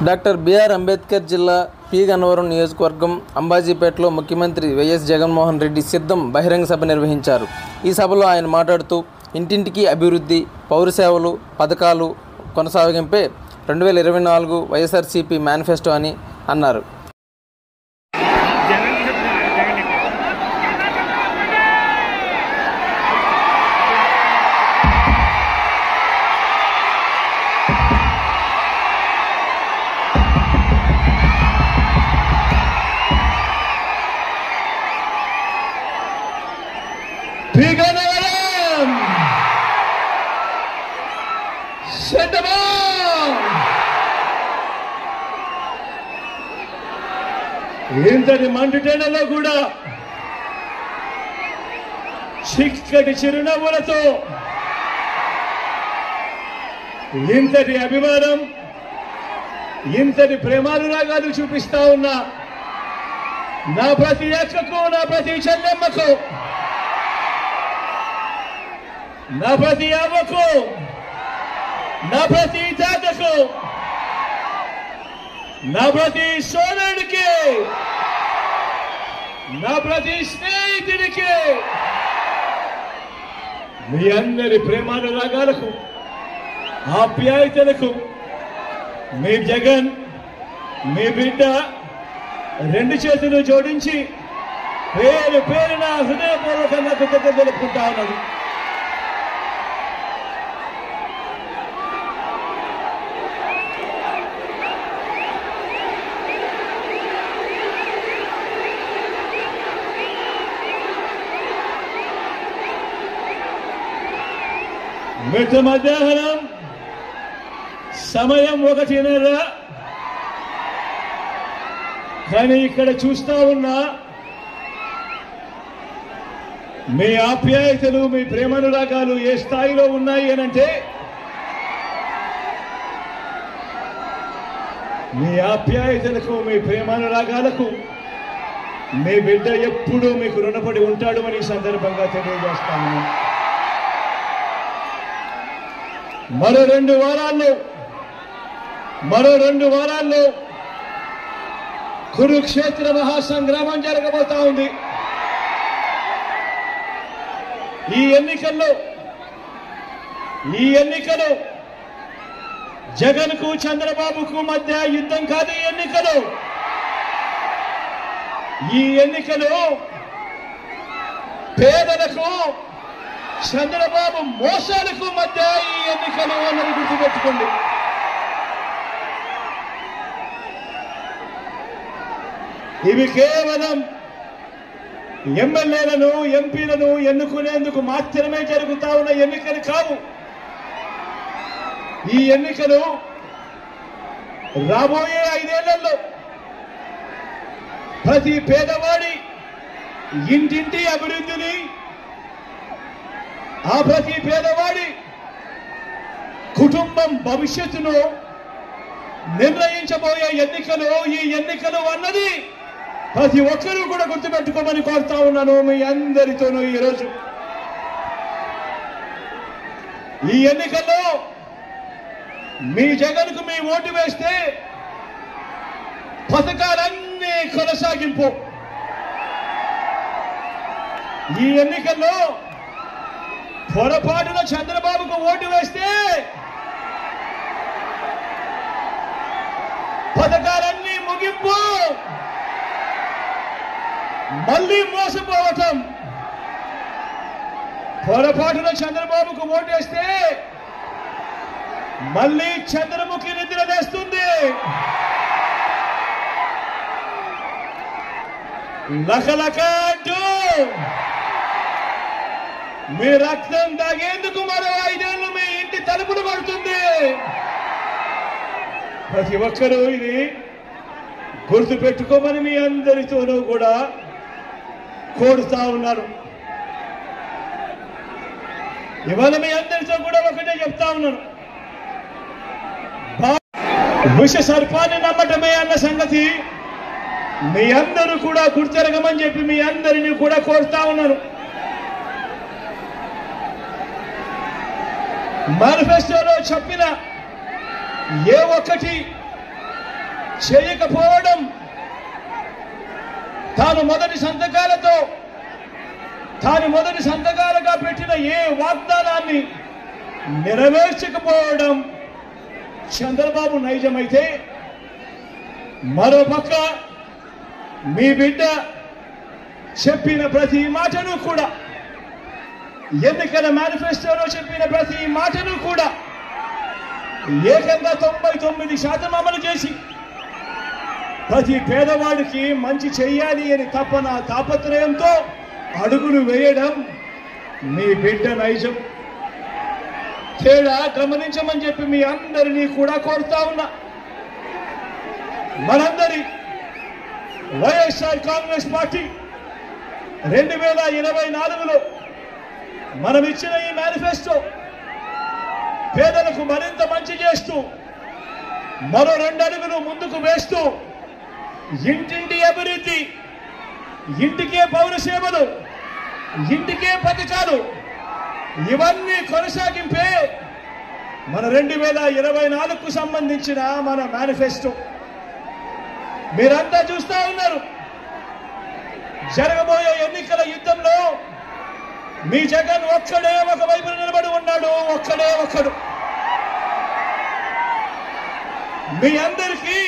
Doctor BR Ambedkar జిల్లా P Gannavaram నియోజకవర్గం అంబాజీపేటలో ముఖ్యమంత్రి వైఎస్ జగన్మోహన్ రెడ్డి సిద్ధం బహిరంగ సభ నిర్వహించారు. ఈ సభలో ఆయన మాట్లాడుతూ ఇంటింటికి అభివృద్ధి, పౌర సేవలు, పథకాలు కొనసాగింపే 2024 వైఎస్ఆర్సీపీ మేనిఫెస్టో అని అన్నారు. ఇంతటి మండుటెండలో కూడా చిక్కటి చిరునవ్వులతో ఇంతటి అభిమానం, ఇంతటి ప్రేమానురాగాలు చూపిస్తా ఉన్నా నా ప్రతి అక్కకు, నా ప్రతి చెల్లెమ్మకు, నా ప్రతి అవ్వకు, నా ప్రతి తాతకు, నా ప్రతి సోదరుడికి, నా ప్రతి స్నేహితుడికి, మీ అందరి ప్రేమానురాగాలకు, ఆప్యాయతలకు మీ జగన్, మీ బిడ్డ రెండు చేతులు జోడించి పేరు పేరున హృదయపూర్వకంగా కృతజ్ఞతలు తెలుపుకుంటా ఉన్నాను. మిట్ట మధ్యాహ్నం సమయం 1:30. కానీ ఇక్కడ చూస్తా ఉన్నా మీ ఆప్యాయతలు, మీ ప్రేమానురాగాలు ఏ స్థాయిలో ఉన్నాయి అనంటే, మీ ఆప్యాయతలకు, మీ ప్రేమానురాగాలకు మీ బిడ్డ ఎప్పుడూ మీకు రుణపడి ఉంటాడు అని సందర్భంగా తెలియజేస్తాను. మరో రెండు వారాల్లో కురుక్షేత్ర మహాసంగ్రామం జరగబోతా ఉంది. ఈ ఎన్నికలు జగన్కు, చంద్రబాబుకు మధ్య యుద్ధం కాదు. ఈ ఎన్నికలు పేదలకు, చంద్రబాబు మోసాలకు మధ్య ఈ ఎన్నికలు అన్నది గుర్తుపెట్టుకోండి. ఇవి కేవలం ఎమ్మెల్యేలను, ఎంపీలను ఎన్నుకునేందుకు మాత్రమే జరుగుతా ఉన్న ఎన్నికలు కావు. ఈ ఎన్నికలు రాబోయే 5 ఏళ్లలో ప్రతి పేదవాడి ఇంటింటి అభివృద్ధిని, ఆ ప్రతి పేదవాడి కుటుంబం భవిష్యత్తును నిర్ణయించబోయే ఎన్నికలు. ఈ ఎన్నికలు అన్నది ప్రతి ఒక్కరూ కూడా గుర్తుపెట్టుకోమని కోరుతా ఉన్నాను మీ అందరితోనూ. ఈరోజు ఈ ఎన్నికల్లో మీ జగన్కు మీ ఓటు వేస్తే పథకాలన్నీ కొనసాగింపు. ఈ ఎన్నికల్లో పొరపాటున చంద్రబాబుకు ఓటు వేస్తే పథకాలన్నీ ముగింపు, మళ్ళీ మోసపోవటం. పొరపాటున చంద్రబాబుకు ఓటు వేస్తే మళ్ళీ చంద్రముఖి నిద్ర వేస్తుంది. లకలక అంటూ మీ రక్తం తాగేందుకు మరో 5 ఏళ్లు మీ ఇంటి తలుపులు కొడుతుంది. ప్రతి ఒక్కరూ ఇది గుర్తు పెట్టుకోమని మీ అందరితోనూ కూడా కోరుతా ఉన్నారు. ఇవాళ మీ అందరితో కూడా ఒకటే చెప్తా ఉన్నాను, విష సర్పాన్ని నమ్మటమే అన్న సంగతి మీ అందరూ కూడా గుర్తెరగమని చెప్పి మీ అందరినీ కూడా కోరుతా ఉన్నాను. మేనిఫెస్టోలో చెప్పిన ఏ ఒక్కటి చేయకపోవడం, తాను మొదటి సంతకాలుగా పెట్టిన ఏ వాగ్దానాన్ని నెరవేర్చకపోవడం చంద్రబాబు నైజమైతే, మరోపక్క మీ బిడ్డ చెప్పిన ప్రతి మాటను కూడా, ఎన్నికల మేనిఫెస్టోలో చెప్పిన ప్రతి మాటను కూడా ఏకంగా 99% అమలు చేసి ప్రతి పేదవాడికి మంచి చెయ్యాలి అని తాపత్రయంతో అడుగులు వేయడం మీ బిడ్డ నైజం. తేడా గమనించమని చెప్పి మీ అందరినీ కూడా కోరుతా ఉన్నా. మనందరి వైఎస్ఆర్ కాంగ్రెస్ పార్టీ 2024లో మనం ఇచ్చిన ఈ మేనిఫెస్టో పేదలకు మరింత మంచి చేస్తూ, మరో 2 అడుగులు ముందుకు వేస్తూ, ఇంటింటి అభివృద్ధి, ఇంటికే పౌర సేవలు, ఇంటికే పథకాలు, ఇవన్నీ కొనసాగింపే మన 2024కు సంబంధించిన మన మేనిఫెస్టో. మీరంతా చూస్తా ఉన్నారు. జరగబోయే ఎన్నికల యుద్ధంలో మీ జగన్ ఒక్కడే ఒకవైపు నిలబడి ఉన్నాడు. ఒక్కడు మీ అందరికీ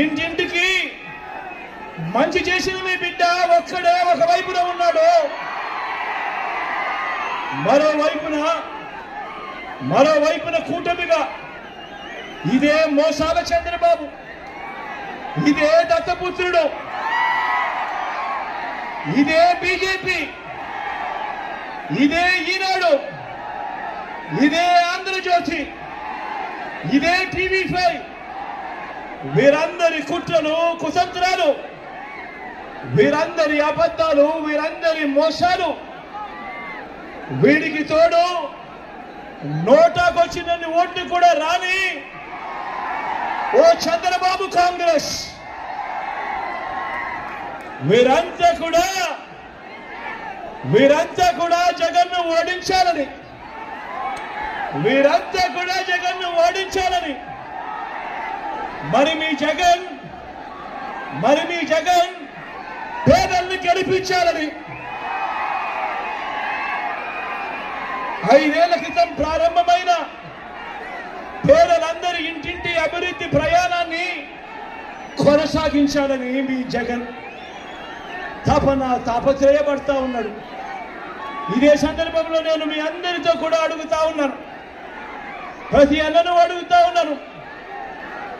ఇంటింటికి మంచి చేసిన మీ బిడ్డ ఒక్కడే ఒకవైపున ఉన్నాడు. మరోవైపున కూటమిగా ఇదే మోసాల చంద్రబాబు, ఇదే దత్తపుత్రుడు, ఇదే బీజేపీ, ఇదే ఈనాడు, ఇదే ఆంధ్రజ్యోతి, ఇదే టీవీ5, వీరందరి కుట్రలు, కుతంత్రాలు, వీరందరి అబద్ధాలు, వీరందరి మోసాలు, వీడికి తోడు నోటాకొచ్చినన్ని ఓట్లు కూడా రాని ఓ చంద్రబాబు కాంగ్రెస్, వీరంతా కూడా జగన్ను ఓడించాలని, మరి మీ జగన్ పేదల్ని గెలిపించాలని 5 ఏళ్ల క్రితం ప్రారంభమైన పేదలందరి ఇంటింటి అభివృద్ధి ప్రయాణాన్ని కొనసాగించాలని మీ జగన్ తాపత్రయపడతా ఉన్నాడు. ఇదే సందర్భంలో నేను మీ అందరితో కూడా అడుగుతా ఉన్నాను. ప్రతి అన్నను అడుగుతా ఉన్నాను,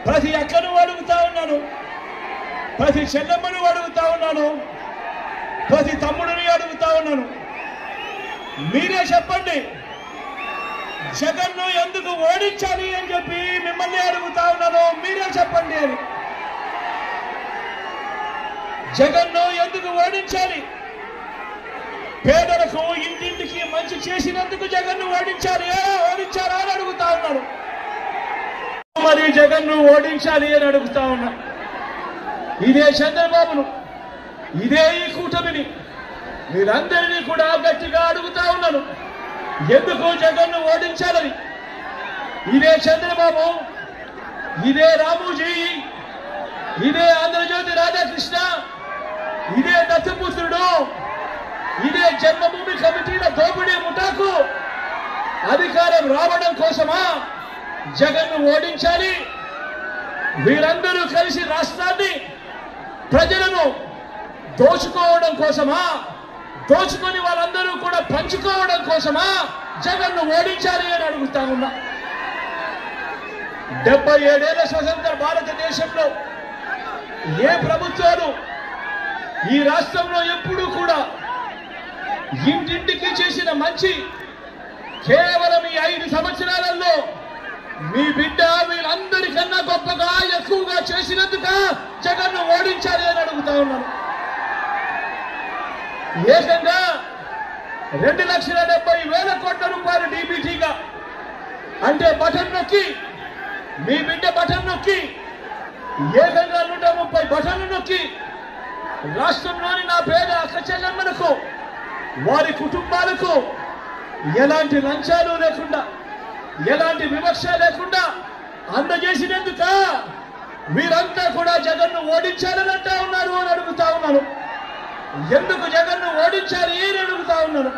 ప్రతి అక్కను అడుగుతా ఉన్నాను, ప్రతి చెల్లెమ్మను అడుగుతా ఉన్నాను, ప్రతి తమ్ముడిని అడుగుతా ఉన్నాను. మీరే చెప్పండి, జగన్ను ఎందుకు ఓడించాలి అని చెప్పి మిమ్మల్ని అడుగుతా ఉన్నాను. మీరే చెప్పండి అని. జగన్ను ఎందుకు ఓడించాలి? పేదలకు ఇంటింటికి మంచి చేసినందుకు జగన్ను ఓడించారా అని అడుగుతా ఉన్నాను. మరి జగన్ను ఓడించాలి అని అడుగుతా ఉన్నా. ఇదే చంద్రబాబును, ఇదే ఈ కూటమిని, మీరందరినీ కూడా గట్టిగా అడుగుతా ఉన్నాను, ఎందుకు జగన్ను ఓడించాలని. ఇదే చంద్రబాబు, ఇదే రామోజీ, ఇదే ఆంధ్రజ్యోతి రాధాకృష్ణ, ఇదే దత్తపుత్రుడు, ఇదే జన్మభూమి కమిటీల దోపిడీ ముఠాకు అధికారం రావడం కోసమా జగన్ను ఓడించాలి? వీరందరూ కలిసి రాష్ట్రాన్ని, ప్రజలను దోచుకోవడం కోసమా, దోచుకొని వాళ్ళందరూ కూడా పంచుకోవడం కోసమా జగన్ను ఓడించాలి అని అడుగుతా ఉన్నా. 77 ఏళ్ల స్వతంత్ర భారతదేశంలో ఏ ప్రభుత్వాలు ఈ రాష్ట్రంలో ఎప్పుడూ కూడా ఇంటింటికి చేసిన మంచి కేవలం ఈ 5 సంవత్సరాలలో మీ బిడ్డ వీళ్ళందరికన్నా గొప్పగా ఎక్కువగా చేసినందుక జగన్ను ఓడించాలి అని అడుగుతా ఉన్నాను. ఏకంగా 2,70,000 కోట్ల రూపాయలు డీబీటీగా, అంటే బటన్ నొక్కి, మీ బిడ్డ బటన్ నొక్కి, ఏకంగా 130 బటన్లు నొక్కి రాష్ట్రంలోని నా పేద అక్క చెల్లెమ్మలకు, వారి కుటుంబాలకు ఎలాంటి లంచాలు లేకుండా, ఎలాంటి వివక్ష లేకుండా అందజేసినందుక వీరంతా కూడా జగన్ను ఓడించాలని అంటా ఉన్నారు అని అడుగుతా ఉన్నాను. ఎందుకు జగన్ను ఓడించాలి అని అడుగుతా ఉన్నాను.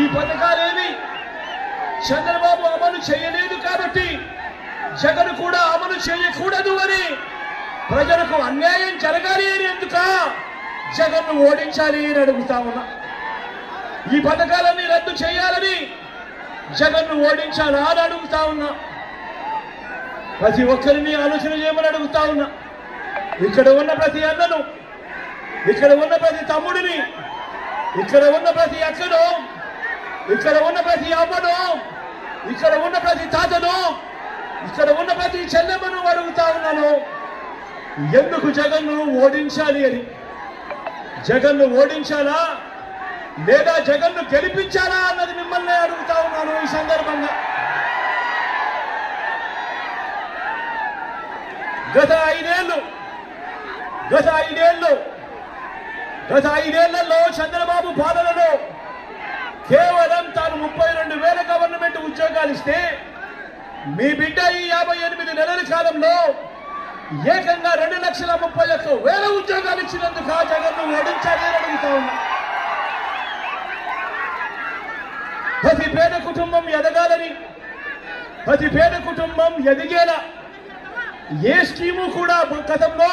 ఈ పథకాలేమి చంద్రబాబు అమలు చేయలేదు కాబట్టి జగన్ కూడా అమలు చేయకూడదు అని, ప్రజలకు అన్యాయం జరగాలి అని ఎందుక జగన్ను ఓడించాలి అని అడుగుతా ఉన్నా. ఈ పథకాలన్నీ రద్దు చేయాలని జగన్ను ఓడించాలా అని అడుగుతా ఉన్నా. ప్రతి ఒక్కరిని ఆలోచన చేయమని అడుగుతా ఉన్నా. ఇక్కడ ఉన్న ప్రతి అన్నను, ఇక్కడ ఉన్న ప్రతి తమ్ముడిని, ఇక్కడ ఉన్న ప్రతి అక్కను, ఇక్కడ ఉన్న ప్రతి అమ్మను, ఇక్కడ ఉన్న ప్రతి తాతను, ఇక్కడ ఉన్న ప్రతి చెల్లెమ్మను అడుగుతా ఉన్నాను, ఎందుకు జగన్ను ఓడించాలి అని. జగన్ను ఓడించాలా లేదా జగన్ను గెలిపించాలా అన్నది మిమ్మల్ని అడుగుతా ఉన్నాను. ఈ సందర్భంగా గత ఐదేళ్లలో చంద్రబాబు పాలనలో కేవలం తాను 32,000 గవర్నమెంట్ ఉద్యోగాలు ఇస్తే మీ బిడ్డ ఈ 58 నెలల కాలంలో ఏకంగా 2,31,000 ఉద్యోగాలు ఇచ్చినందుకు జగన్ను ఓడించాలి అని అడుగుతా ఉన్నా. ప్రతి పేద కుటుంబం ఎదగాలని, ప్రతి పేద కుటుంబం ఎదిగేలా ఏ స్కీము కూడా గతంలో